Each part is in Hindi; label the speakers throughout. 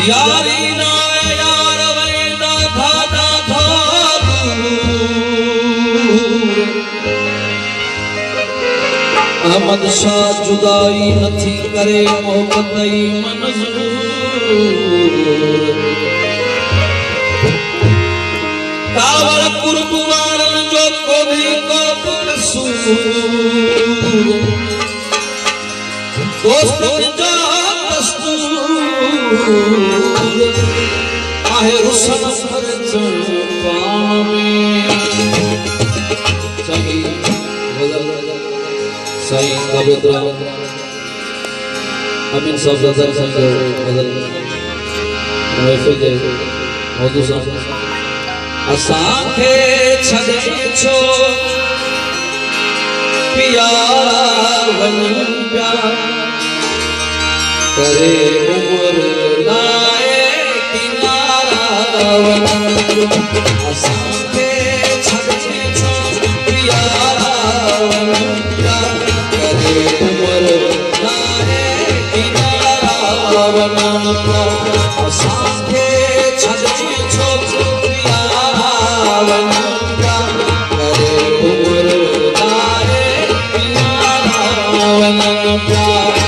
Speaker 1: यारी ना यार वैदा था अहमद शाह जुदाई नथी करे मोहब्बत मंजूर कावड़ कुर्ब वारन जो कोन्हे को कसूर दोस्तन जा दस्तूर आहे हुसन पर पावे सही सही कविता अमीन साहब ज़ादा संजो बदल महफिल जे मौजूद सा असान खे छॾे छो पियारा वन प्यारा करे उम्र लाए किनारा वन असान खे छॾे छो पियारा वन प्यारा करे उम्र लाए किनारा वन असान खे छॾे छो पियारा वन प्यारा करे उम्र लाए किनारा वन प्यारा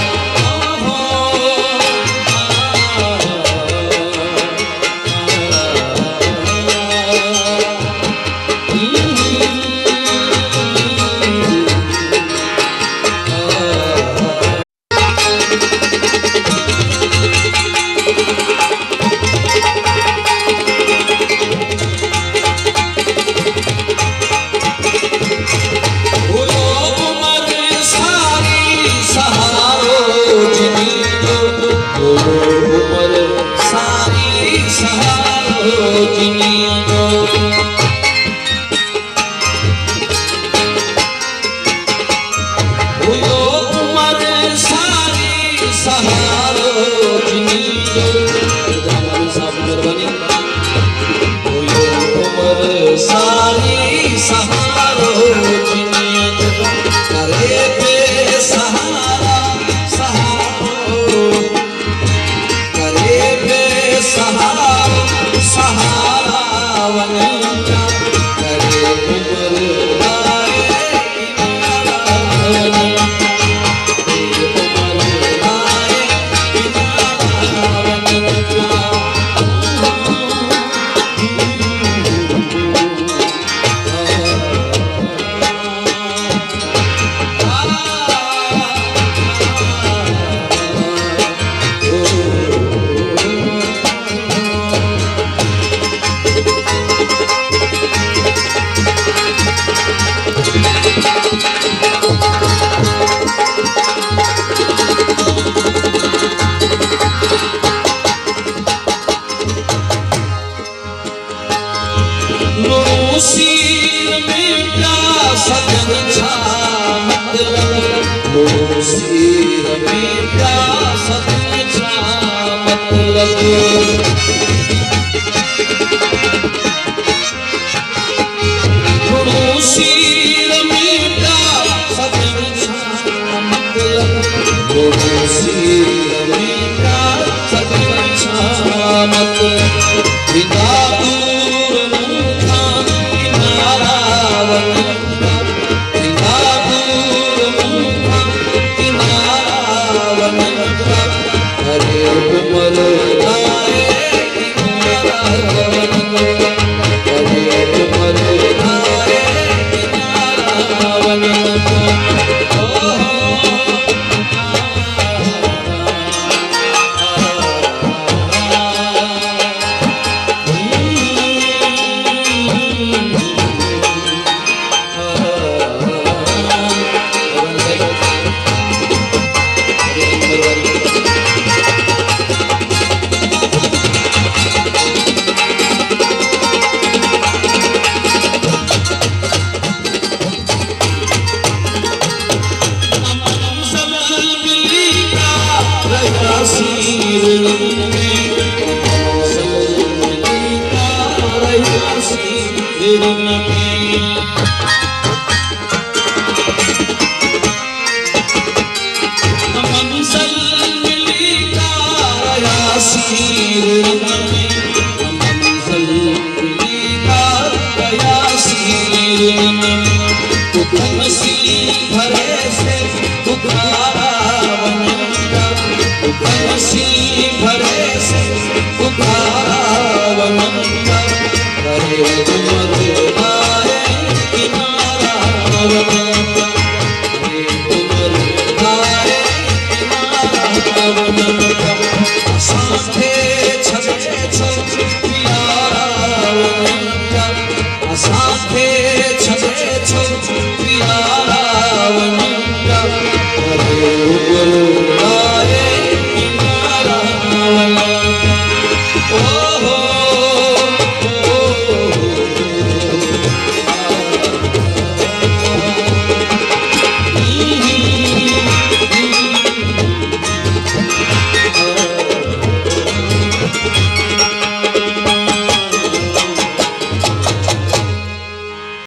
Speaker 2: किनारा
Speaker 1: साथे